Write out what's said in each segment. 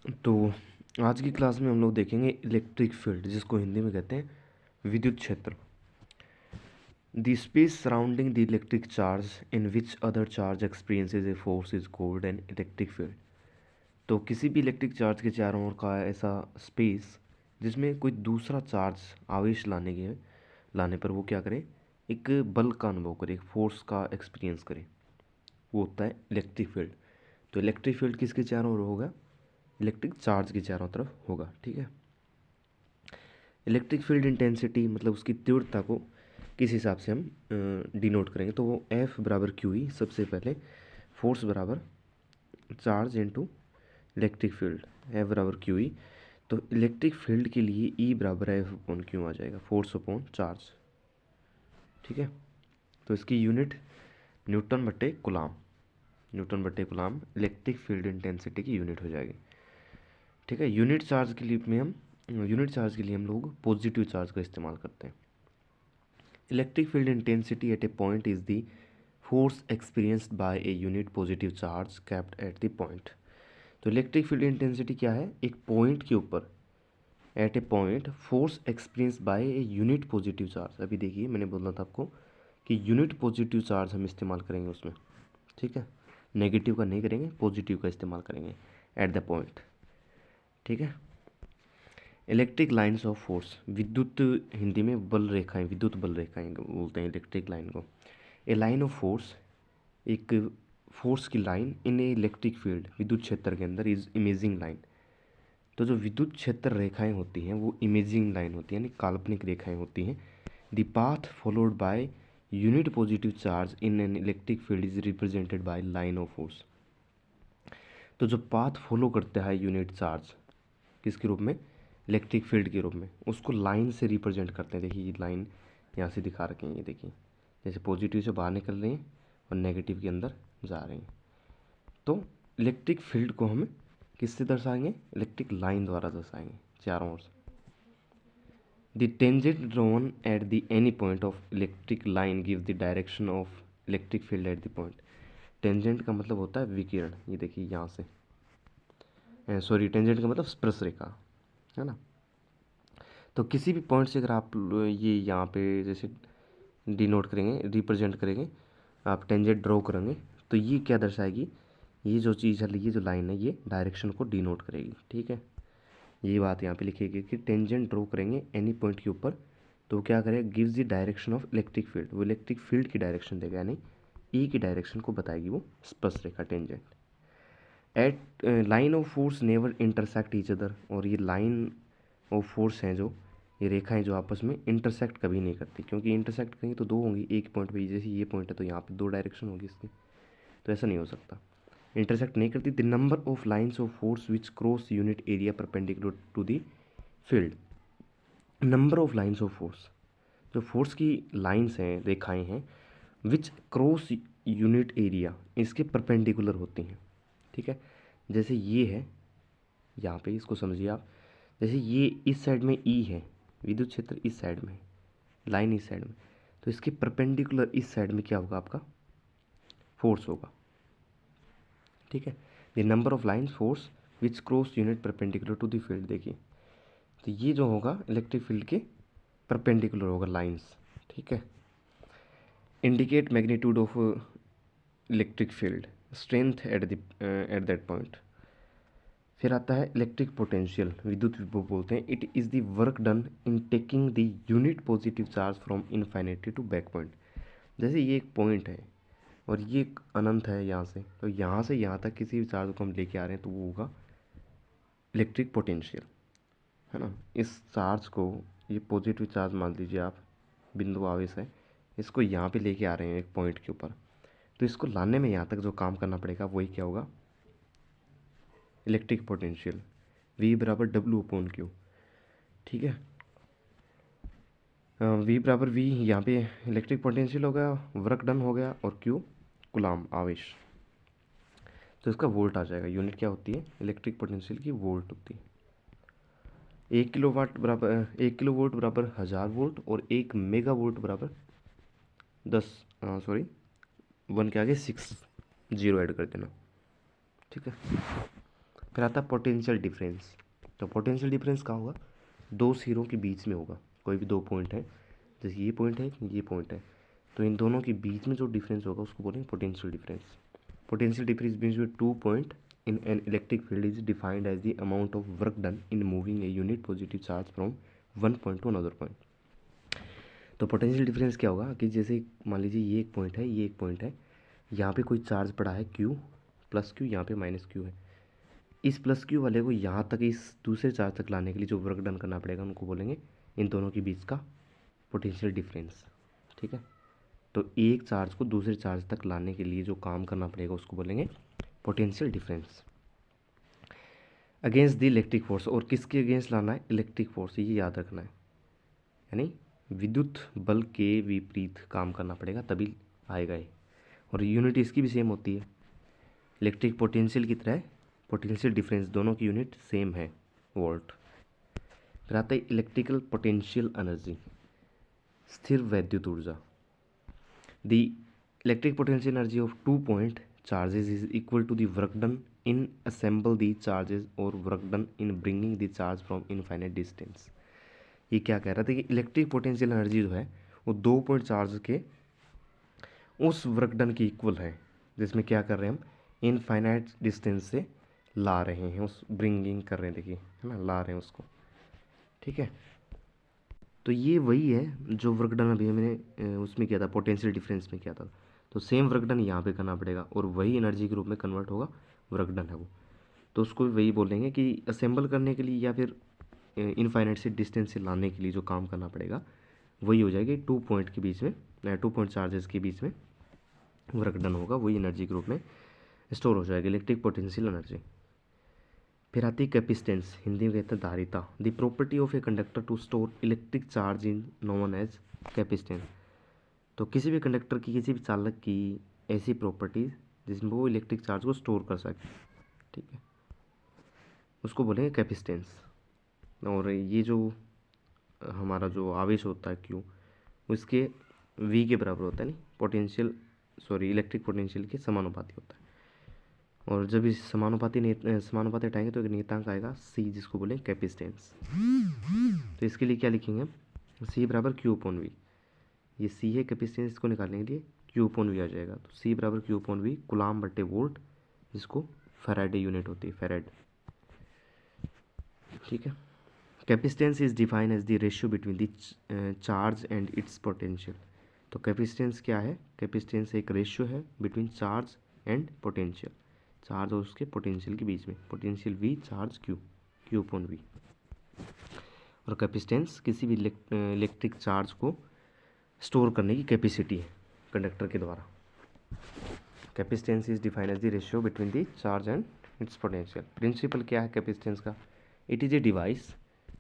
तो आज की क्लास में हम लोग देखेंगे इलेक्ट्रिक फील्ड, जिसको हिंदी में कहते हैं विद्युत क्षेत्र। The space surrounding the electric charge in which other charge experiences a force is called an electric field. तो किसी भी इलेक्ट्रिक चार्ज के चारों ओर का ऐसा स्पेस जिसमें कोई दूसरा चार्ज आवेश लाने पर वो क्या करे, एक बल का अनुभव करे, एक फोर्स का एक्सपीरियंस करे, वो होता है इलेक्ट्रिक फील्ड। तो इलेक्ट्रिक फील्ड किसके चारों ओर होगा? इलेक्ट्रिक चार्ज के चारों तरफ होगा। ठीक है। इलेक्ट्रिक फील्ड इंटेंसिटी मतलब उसकी तीव्रता को किस हिसाब से हम डिनोट करेंगे, तो वो एफ बराबर क्यू ई, सबसे पहले फोर्स बराबर charge into electric field, F बराबर क्यू ई। तो इलेक्ट्रिक फील्ड के लिए ई बराबर एफ अपॉन क्यू आ जाएगा, फोर्स अपॉन चार्ज। ठीक है। तो इसकी यूनिट न्यूटन बटे कूलाम, न्यूटन बटे कूलाम इलेक्ट्रिक फील्ड इंटेंसिटी की यूनिट हो जाएगी। ठीक है। यूनिट चार्ज के लिए हम लोग पॉजिटिव चार्ज का इस्तेमाल करते हैं। Electric field intensity at a point is the force experienced by a unit positive charge kept at the point. तो इलेक्ट्रिक फील्ड इंटेंसिटी क्या है? एक पॉइंट के ऊपर, at a point force experience by a unit positive charge. अभी देखिए, मैंने बोला था आपको कि यूनिट पॉजिटिव चार्ज हम इस्तेमाल करेंगे उसमें। ठीक है। नेगेटिव का नहीं करेंगे, पॉजिटिव का इस्तेमाल करेंगे एट द पॉइंट। ठीक है। इलेक्ट्रिक लाइन्स ऑफ फोर्स, विद्युत, हिंदी में बल रेखाएं, विद्युत बल रेखाएं बोलते हैं इलेक्ट्रिक लाइन को। ए लाइन ऑफ फोर्स, एक फोर्स की line in A electric field, विद्युत क्षेत्र के अंदर, इज इमेजिंग लाइन। तो जो विद्युत क्षेत्र रेखाएं होती हैं वो इमेजिंग लाइन होती है, यानी काल्पनिक रेखाएं होती हैं। The path followed by unit positive charge in an electric field is represented by line of force. तो जो पाथ फॉलो करता है यूनिट चार्ज, किसके रूप में? इलेक्ट्रिक फील्ड के रूप में, उसको लाइन से रिप्रेजेंट करते हैं। देखिए ये लाइन यहाँ से दिखा रखे हैं, ये देखिए, जैसे पॉजिटिव से बाहर निकल रहे हैं और नेगेटिव के अंदर जा रहे हैं। तो इलेक्ट्रिक फील्ड को हम किससे दर्शाएंगे? इलेक्ट्रिक लाइन द्वारा दर्शाएंगे चारों ओर से। The tangent drawn at the any point of electric line give the direction of electric field at the point. Tangent का मतलब होता है विकिरण, ये देखिए यहाँ से, सॉरी, टेंजेंट का मतलब स्पर्श रेखा है ना। तो किसी भी पॉइंट से अगर आप ये यहाँ पे जैसे डिनोट करेंगे, रिप्रेजेंट करेंगे, आप टेंजेंट ड्रॉ करेंगे, तो ये क्या दर्शाएगी? ये जो चीज़ है, ये जो लाइन है, ये डायरेक्शन को डिनोट करेगी। ठीक है। ये बात यहाँ पे लिखिएगी कि टेंजेंट ड्रॉ करेंगे एनी पॉइंट के ऊपर, तो क्या करेगा? Gives the direction of electric field, वो इलेक्ट्रिक फील्ड की डायरेक्शन देगा, यानी ई की डायरेक्शन को बताएगी वो स्पर्श रेखा tangent. At line of force never intersect each other, और ये लाइन ऑफ फोर्स हैं जो, ये रेखाएं जो आपस में इंटरसेक्ट कभी नहीं करती, क्योंकि इंटरसेक्ट करेंगे तो दो होंगी एक पॉइंट पे, जैसे ये पॉइंट है तो यहाँ पे दो डायरेक्शन होगी इसकी, तो ऐसा नहीं हो सकता, इंटरसेक्ट नहीं करती। The number of lines of force which cross unit area perpendicular to the field, number of lines of force, जो फोर्स की लाइन्स हैं, रेखाएं हैं, विच क्रॉस यूनिट एरिया, इसके परपेंडिकुलर होती हैं। ठीक है। जैसे ये है यहाँ पे, इसको समझिए आप, जैसे ये इस साइड में ई है, विद्युत क्षेत्र इस साइड में, लाइन इस साइड में, तो इसके परपेंडिकुलर इस साइड में क्या होगा? आपका फोर्स होगा। ठीक है। The number of lines force which cross unit perpendicular to the field, देखिए, तो ये जो होगा इलेक्ट्रिक फील्ड के परपेंडिकुलर होगा लाइन्स। ठीक है। Indicate magnitude of electric field, strength at that point. फिर आता है इलेक्ट्रिक पोटेंशियल, विद्युत विभव बोलते हैं। It is the work done in taking the unit positive charge from infinity to back point. जैसे ये एक पॉइंट है और ये एक अनंत है यहाँ से यहाँ तक किसी भी चार्ज को हम लेके आ रहे हैं, तो वो होगा इलेक्ट्रिक पोटेंशियल, है ना। इस चार्ज को, ये पॉजिटिव चार्ज मान लीजिए आप, बिंदु आवेश है, इसको यहाँ पे लेके आ रहे हैं एक पॉइंट के ऊपर, तो इसको लाने में यहाँ तक जो काम करना पड़ेगा वही क्या होगा? Electric potential. V बराबर डब्ल्यू अपॉन क्यू। ठीक है। V बराबर V, यहाँ पे इलेक्ट्रिक पोटेंशियल हो गया, वर्क डन हो गया, और Q कूलाम आवेश। तो इसका वोल्ट आ जाएगा। यूनिट क्या होती है इलेक्ट्रिक पोटेंशियल की? वोल्ट होती है। 1 किलो वोल्ट बराबर 1000 वोल्ट, और 1 मेगा वोल्ट बराबर 1 के आगे 6 जीरो ऐड कर देना। ठीक है। फिर आता है पोटेंशियल डिफरेंस। तो पोटेंशियल डिफरेंस कहाँ होगा, दो सिरों के बीच में होगा, कोई भी दो पॉइंट है, जैसे ये पॉइंट है ये पॉइंट है, तो इन दोनों के बीच में जो डिफरेंस होगा उसको बोलेंगे potential difference. Potential difference means two point in an electric field is defined as the amount of work done in moving a unit positive charge from one point to another point। तो potential difference क्या होगा कि जैसे मान लीजिए ये एक point है, ये एक पॉइंट है, यहाँ पे कोई चार्ज पड़ा है Q प्लस Q, यहाँ पे माइनस Q है। इस प्लस Q वाले को यहाँ तक, इस दूसरे चार्ज तक लाने के लिए जो वर्क डन करना पड़ेगा उनको बोलेंगे इन दोनों के बीच का पोटेंशियल डिफरेंस। ठीक है, तो एक चार्ज को दूसरे चार्ज तक लाने के लिए जो काम करना पड़ेगा उसको बोलेंगे potential difference. Against the electric force, और किसके अगेंस्ट लाना है, इलेक्ट्रिक फोर्स, ये याद रखना है, यानी विद्युत बल के विपरीत काम करना पड़ेगा तभी आएगा ये। और यूनिट इसकी भी सेम होती है, इलेक्ट्रिक पोटेंशियल की तरह पोटेंशियल डिफरेंस, दोनों की यूनिट सेम है, वोल्ट। फिर आता है इलेक्ट्रिकल पोटेंशियल एनर्जी, स्थिर वैद्युत ऊर्जा। The electric potential energy of two point charges is equal to the work done in assemble the charges or work done in bringing the charge from infinite distance। ये क्या कह रहा था कि electric potential energy जो है वो दो पॉइंट चार्ज के उस वर्क डन की इक्वल है, जिसमें क्या कर रहे हैं हम, इनफाइनाइट डिस्टेंस से ला रहे हैं, उस ब्रिंगिंग कर रहे हैं, देखिए है ना, ला रहे हैं उसको। ठीक है, तो ये वही है जो वर्क डन अभी मैंने उसमें किया था, पोटेंशियल डिफरेंस में किया था। तो सेम वर्क डन यहाँ पे करना पड़ेगा और वही एनर्जी के रूप में कन्वर्ट होगा, वर्क डन है वो, तो उसको वही बोलेंगे कि असेंबल करने के लिए या फिर इनफाइनाइट से डिस्टेंस से लाने के लिए जो काम करना पड़ेगा वही हो जाएगी टू पॉइंट के बीच में, टू पॉइंट चार्जेस के बीच में वर्क डन होगा, वही एनर्जी के रूप में स्टोर हो जाएगी, इलेक्ट्रिक पोटेंशियल एनर्जी। फिर आती है कैपेसिटेंस, हिंदी में कहते हैं धारिता। The property of a conductor to store electric charge in known as capacitance. तो किसी भी कंडक्टर की, किसी भी चालक की ऐसी प्रॉपर्टीज जिसमें वो इलेक्ट्रिक चार्ज को स्टोर कर सके, ठीक है, उसको बोलेंगे कैपेसिटेंस। और ये जो हमारा जो आवेश होता है क्यू, उसके वी के बराबर होता है, नहीं पोटेंशियल, सॉरी इलेक्ट्रिक पोटेंशियल के समानुपाती होता है। और जब इस समानुपाती हटाएंगे तो एक नियतांक आएगा सी, जिसको बोलेंगे कैपेसिटेंस। तो इसके लिए क्या लिखेंगे हम, सी बराबर क्यू अपॉन वी, ये सी है कैपेसिटेंस, इसको निकालने के लिए क्यू अपॉन वी आ जाएगा। तो सी बराबर क्यू अपॉन वी, कुलाम बटे वोल्ट, जिसको फैराडे यूनिट होती है, फैराड। ठीक है, capacitance is defined as the ratio between the charge and its potential. तो कैपेसिटेंस क्या है, कैपेसिटेंस एक रेशियो है between charge and potential, charge और उसके पोटेंशियल के बीच में, potential V charge Q, Q upon V. और कैपेसिटेंस किसी भी इलेक्ट्रिक चार्ज को स्टोर करने की कैपेसिटी है कंडक्टर के द्वारा। Capacitance is defined as the ratio between the charge and its potential. Principle क्या है कैपेसिटेंस का, इट इज़ ए डिवाइस,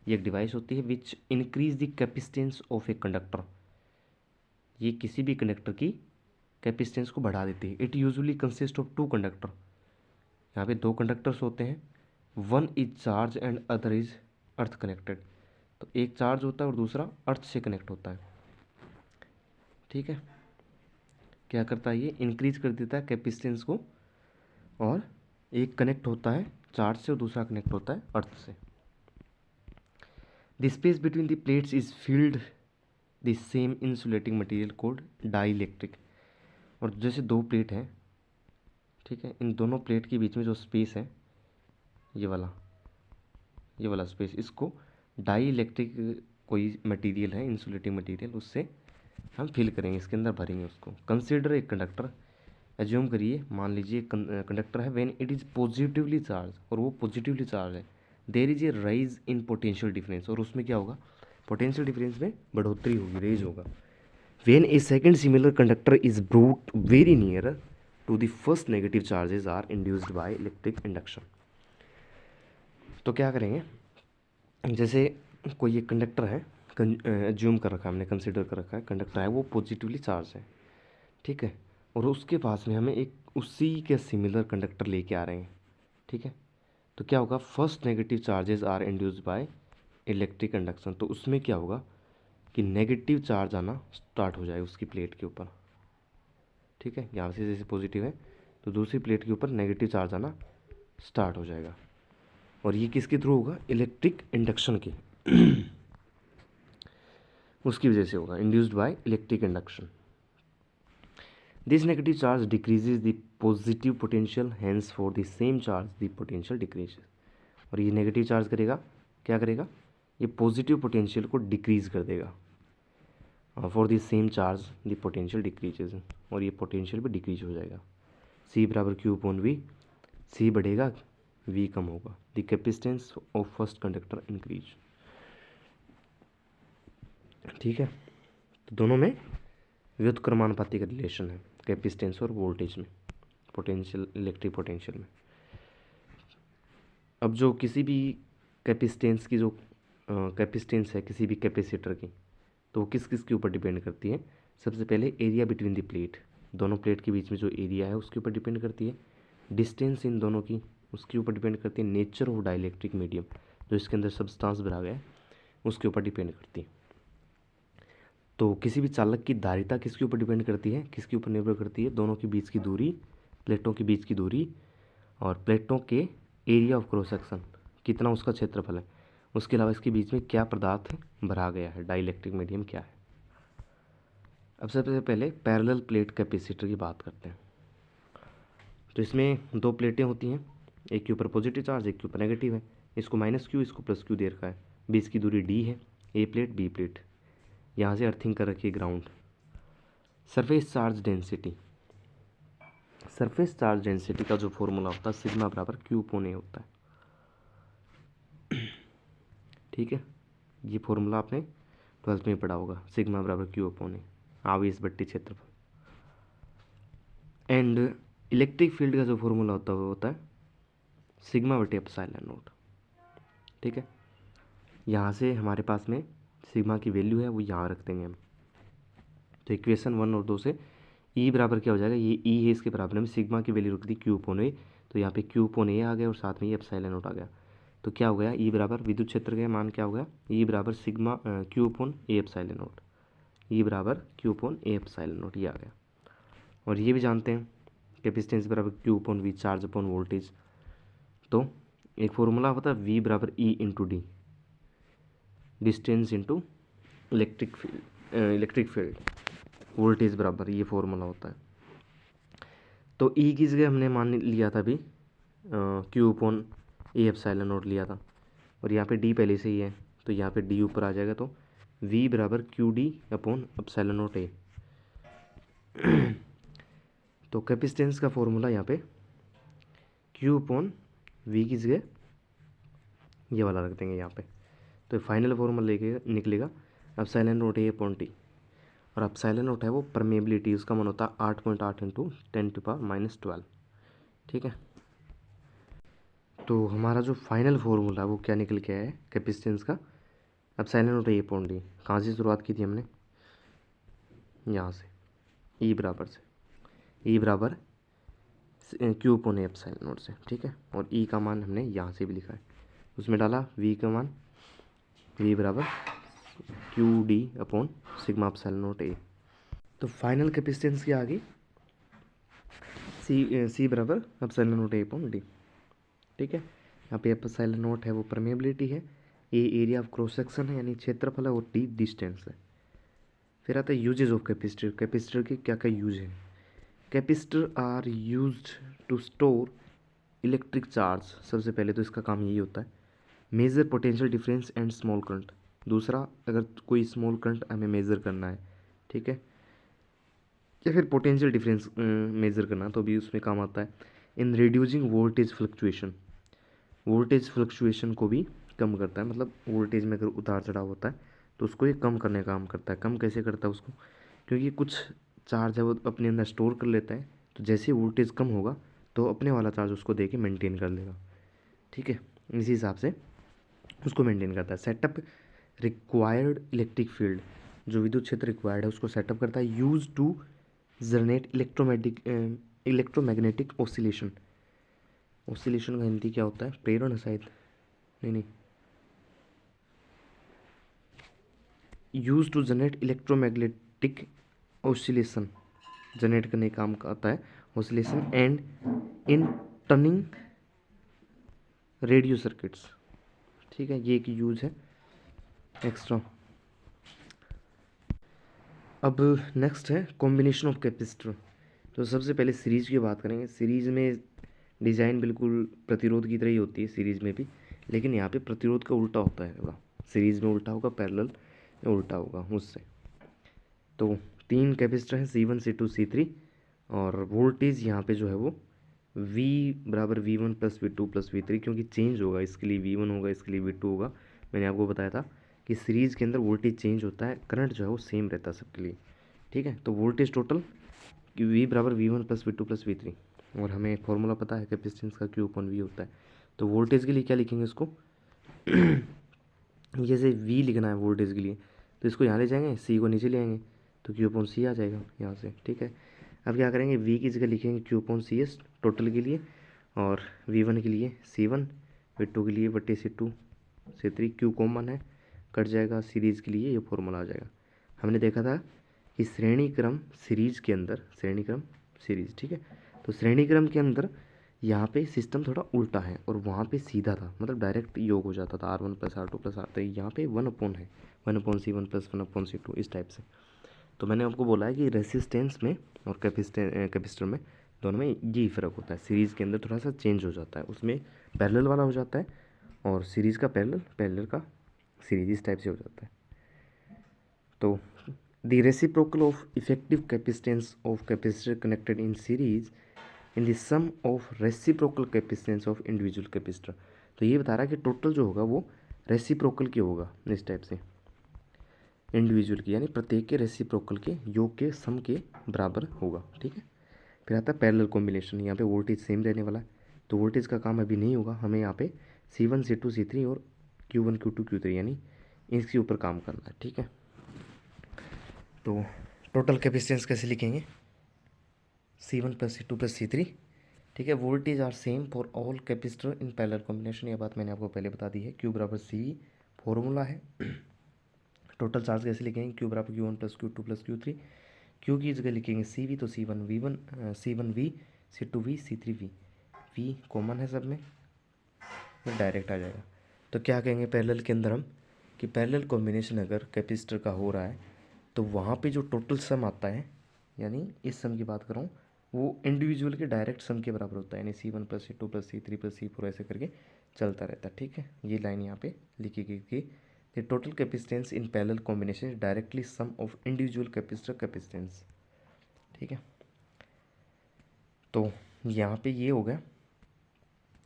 ये एक डिवाइस होती है which increase the capacitance of a conductor, ये किसी भी कंडक्टर की कैपेसिटेंस को बढ़ा देती है। It usually consist of two conductor, यहाँ पे दो कंडक्टर्स होते हैं, one is charge and other is earth connected. तो एक चार्ज होता है और दूसरा अर्थ से कनेक्ट होता है। ठीक है, क्या करता है, ये इंक्रीज कर देता है कैपेसिटेंस को, और एक कनेक्ट होता है चार्ज से और दूसरा कनेक्ट होता है अर्थ से। The space between the plates is field the same insulating material cold dielectric. और जैसे दो प्लेट हैं, ठीक है, इन दोनों प्लेट के बीच में जो स्पेस है, ये वाला स्पेस, इसको डाइइलेक्ट्रिक कोई मटेरियल है, इंसुलेटिंग मटेरियल, उससे हम फिल करेंगे, इसके अंदर भरेंगे उसको। कंसिडर एक कंडक्टर, एज्यूम करिए, मान लीजिए कंडक्टर है, when it is positively charge, और वो पॉजिटिवली चार्ज है, there is a rise in potential difference, और उसमें क्या होगा, पोटेंशियल डिफरेंस में बढ़ोतरी होगी, रेज होगा। When a second similar conductor is brought very near to the first negative charges are induced by electric induction. तो क्या करेंगे, जैसे कोई एक कंडक्टर है, एज्यूम कर रखा है हमने, कंसिडर कर रखा है, कंडक्टर है वो पॉजिटिवली चार्ज है, ठीक है, और उसके पास में हमें एक उसी के सिमिलर कंडक्टर लेके आ रहे हैं। ठीक है, तो क्या होगा, first negative charges are induced by electric induction. तो उसमें क्या होगा कि नेगेटिव चार्ज आना स्टार्ट हो जाए उसकी प्लेट के ऊपर। ठीक है, यहाँ से जैसे पॉजिटिव है तो दूसरी प्लेट के ऊपर नेगेटिव चार्ज आना स्टार्ट हो जाएगा। और ये किसके थ्रू होगा, इलेक्ट्रिक इंडक्शन के उसकी वजह से होगा, induced by electric induction. This negative charge decreases the positive potential, hence for the same charge the potential decreases. और ये नेगेटिव चार्ज करेगा, क्या करेगा, ये पॉजिटिव पोटेंशियल को डिक्रीज कर देगा, for the same charge the potential decreases, और ये पोटेंशियल भी डिक्रीज हो जाएगा। सी बराबर क्यू अपॉन वी, सी बढ़ेगा वी कम होगा। The capacitance of first conductor increase. ठीक है, तो दोनों में व्युत्क्रमानुपाती का रिलेशन है, कैपेसिटेंस और वोल्टेज में, पोटेंशियल, इलेक्ट्रिक पोटेंशियल में। अब जो किसी भी कैपेसिटेंस की जो कैपेसिटेंस है किसी भी कैपेसिटर की, तो वो किस किस के ऊपर डिपेंड करती है, सबसे पहले एरिया बिटवीन द प्लेट, दोनों प्लेट के बीच में जो एरिया है उसके ऊपर डिपेंड करती है। डिस्टेंस इन दोनों की, उसके ऊपर डिपेंड करती है। नेचर ऑफ डाइलेक्ट्रिक मीडियम, जो इसके अंदर सब्सटेंस भरा गया है उसके ऊपर डिपेंड करती है। तो किसी भी चालक की धारिता किसके ऊपर डिपेंड करती है, किसके ऊपर निर्भर करती है, दोनों के बीच की दूरी, प्लेटों के बीच की दूरी, और प्लेटों के एरिया ऑफ क्रॉस सेक्शन, कितना उसका क्षेत्रफल है, उसके अलावा इसके बीच में क्या पदार्थ भरा गया है, डाइलेक्ट्रिक मीडियम क्या है। अब सबसे पहले पैरेलल प्लेट कैपेसिटर की बात करते हैं। तो इसमें दो प्लेटें होती हैं, एक के ऊपर पॉजिटिव चार्ज, एक के ऊपर नेगेटिव है। इसको माइनस क्यू, इसको प्लस क्यू दे रखा है। बीच की दूरी डी है, ए प्लेट बी प्लेट, यहाँ से अर्थिंग कर रखी है ground. Surface charge density, surface charge density का जो फॉर्मूला होता है सिग्मा बराबर क्यू अपॉन ए होता है। ठीक है, ये फॉर्मूला आपने 12th में पढ़ा होगा, सिग्मा बराबर क्यू अपॉन ए, आवेश बट्टी क्षेत्रफल। एंड इलेक्ट्रिक फील्ड का जो फॉर्मूला होता है वो होता है सिग्मा बटे एप्सिलॉन नॉट। ठीक है, यहाँ से हमारे पास में सिग्मा की वैल्यू है वो यहाँ रख देंगे हम। तो इक्वेशन 1 और 2 से ई बराबर क्या हो जाएगा, ये ई है, इसके बराबर में सिग्मा की वैल्यू रख दी क्यू अपॉन ए, तो यहाँ पे क्यू अपॉन ए आ गया और साथ में ये एप्सिलॉन नॉट आ गया। तो क्या हो गया, ई बराबर विद्युत क्षेत्र का मान क्या हो गया, ई बराबर sigma q upon A epsilon naught, E बराबर Q upon A epsilon naught, ये आ गया। और ये भी जानते हैं कैपेसिटेंस बराबर Q upon V, charge upon voltage. तो एक फॉर्मूला होता है वी बराबर E into D, distance into electric field, voltage बराबर, ये फॉर्मूला होता है। तो ई की जगह हमने मान लिया था अभी Q upon A epsilon not लिया था, और यहाँ पे डी पहले से ही है तो यहाँ पे डी ऊपर आ जाएगा। तो वी बराबर Q D upon epsilon not a. तो कैपेसिटेंस का फॉर्मूला यहाँ पे क्यू अपॉन वी की जगह ये वाला रख देंगे यहाँ पे। तो फाइनल फॉर्मूला लेके निकलेगा epsilon not a upon T, और एप्सिलॉन नॉट है वो परमेबिलिटी, उसका मान होता है 8.8 इंटू 10⁻⁻12। ठीक है, तो हमारा जो फाइनल फॉर्मूला है वो क्या निकल के आया है कैपेसिटेंस का, epsilon not a upon D. कहाँ से शुरुआत की थी हमने, यहाँ से, ई बराबर से, ई बराबर Q upon A epsilon not से। ठीक है, और ई का मान हमने यहाँ से भी लिखा है, उसमें डाला वी का मान, वी बराबर Q D upon sigma epsilon not a. तो फाइनल कैपेसिटेंस की आ गई सी बराबर epsilon not a upon D. ठीक है, यहाँ पे एप्सिलॉन नॉट है वो परमेबिलिटी है, ए एरिया ऑफ क्रॉस सेक्शन है यानी क्षेत्रफल है, और डी डिस्टेंस है। फिर आता है यूजेज ऑफ कैपेसिटर, कैपेसिटर के क्या क्या यूज है। Capacitor are used to store electric charge, सबसे पहले तो इसका काम यही होता है। Major potential difference and small current, दूसरा अगर कोई स्मॉल करंट हमें मेज़र करना है, ठीक है, या फिर पोटेंशियल डिफरेंस मेज़र करना तो भी उसमें काम आता है। In reducing voltage fluctuation, voltage fluctuation को भी कम करता है, मतलब वोल्टेज में अगर उतार चढ़ाव होता है तो उसको ये कम करने का काम करता है। कम कैसे करता है उसको, क्योंकि कुछ चार्ज है वो अपने अंदर स्टोर कर लेता है, तो जैसे वोल्टेज कम होगा तो अपने वाला चार्ज उसको दे के मेनटेन कर लेगा। ठीक है, इसी हिसाब से उसको मेंटेन करता है। सेटअप रिक्वायर्ड इलेक्ट्रिक फील्ड, जो विद्युत क्षेत्र रिक्वायर्ड है उसको सेटअप करता है। Use to generate electromagnetic oscillation, oscillation का हिंदी क्या होता है, प्रेरण शायद, नहीं, use to generate electromagnetic oscillation, generate करने का काम आता है oscillation. And in turning radio circuits, ठीक है, ये एक यूज है एक्स्ट्रा। अब नेक्स्ट है कॉम्बिनेशन ऑफ कैपेसिटर। तो सबसे पहले सीरीज की बात करेंगे। सीरीज में डिज़ाइन बिल्कुल प्रतिरोध की तरह ही होती है सीरीज में भी, लेकिन यहाँ पे प्रतिरोध का उल्टा होता है थोड़ा। सीरीज में उल्टा होगा, पैरेलल में उल्टा होगा उससे। तो 3 कैपेसिटर हैं C1 C2 C3, और वोल्टेज यहाँ पे जो है वो V बराबर V1 plus V2 plus V3, क्योंकि चेंज होगा, इसके लिए V1 होगा, इसके लिए V2 होगा। मैंने आपको बताया था कि सीरीज़ के अंदर वोल्टेज चेंज होता है, करंट जो है वो सेम रहता है सबके लिए, ठीक है। तो वोल्टेज टोटल V बराबर V1 plus V2 plus V3, और हमें एक फॉर्मूला पता है कैपेसिटेंस का, Q अपॉन V होता है। तो वोल्टेज के लिए क्या लिखेंगे इसको जैसे V लिखना है वोल्टेज के लिए, तो इसको यहाँ ले जाएंगे, C को नीचे ले आएंगे, तो Q अपॉन C आ जाएगा यहाँ से, ठीक है। अब क्या करेंगे, V की जगह लिखेंगे Q अपॉन CS टोटल के लिए, और V1 के लिए C1, V2 के लिए बटे C2 C3, Q कॉमन है, कट जाएगा, सीरीज़ के लिए ये फॉर्मूला आ जाएगा। हमने देखा था कि श्रेणी क्रम सीरीज़ के अंदर, श्रेणी क्रम सीरीज़, ठीक है, तो श्रेणी क्रम के अंदर यहाँ पे सिस्टम थोड़ा उल्टा है, और वहाँ पे सीधा था, मतलब डायरेक्ट योग हो जाता था R1 plus R2 plus R3, यहाँ पे 1 अपॉन है, 1/C1 प्लस 1/C2, इस टाइप से। तो मैंने आपको बोला है कि रेसिस्टेंस में और कैपेसिटर में, दोनों में यही फ़र्क होता है। सीरीज़ के अंदर थोड़ा सा चेंज हो जाता है, उसमें पैरेलल वाला हो जाता है, और सीरीज़ का पैरेलल, पैरेलल का सीरीज, इस टाइप से हो जाता है। तो the reciprocal of effective capacitance of capacitor connected in series in the sum of reciprocal capacitance of individual capacitor. तो ये बता रहा है कि टोटल जो होगा वो रेसिप्रोकल की होगा, इस टाइप से, इंडिविजुअल की, यानी प्रत्येक के रेसिप्रोकल के योग के सम के बराबर होगा, ठीक है। फिर आता है पैरेलल कॉम्बिनेशन। यहाँ पे वोल्टेज सेम रहने वाला है, तो वोल्टेज का काम अभी नहीं होगा, हमें यहाँ पे C1 C2 C3 और Q1 Q2 Q3 यानी इसके ऊपर काम करना है, ठीक है। तो टोटल कैपेसिटेंस कैसे लिखेंगे, C1 plus C2 plus C3, ठीक है। Voltage are same for all capacitor in parallel combination, ये बात मैंने आपको पहले बता दी है। Q बराबर C फॉर्मूला है। टोटल चार्ज कैसे लिखेंगे, Q बराबर Q1 plus Q2 plus Q3, Q की जगह लिखेंगे CV, तो C1 V1 C1 V, C2 V, C3 V, V common है सब में, ये डायरेक्ट आ जाएगा। तो क्या कहेंगे पैरेलल के अंदर हम, कि पैरेलल कॉम्बिनेशन अगर कैपेसिटर का हो रहा है, तो वहाँ पे जो टोटल सम आता है, यानी इस सम की बात कर रहा हूँ, वो इंडिविजुअल के डायरेक्ट सम के बराबर होता है, यानी C1 plus C2 plus C3 plus C4 ऐसे करके चलता रहता है, ठीक है। ये लाइन यहाँ पे लिखी गई कि the total capacitance in parallel combination is directly sum of individual capacitor capacitance, ठीक है। तो यहाँ पे ये हो गया।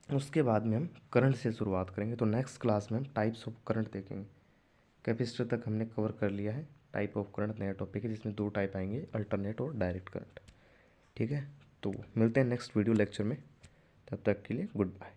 उसके बाद में हम करंट से शुरुआत करेंगे। तो नेक्स्ट क्लास में हम टाइप्स ऑफ करंट देखेंगे। कैपेसिटर तक हमने कवर कर लिया है, टाइप ऑफ करंट नया टॉपिक है, जिसमें 2 टाइप आएंगे, अल्टरनेट और डायरेक्ट करंट, ठीक है। तो मिलते हैं नेक्स्ट वीडियो लेक्चर में, तब तक के लिए गुड बाय।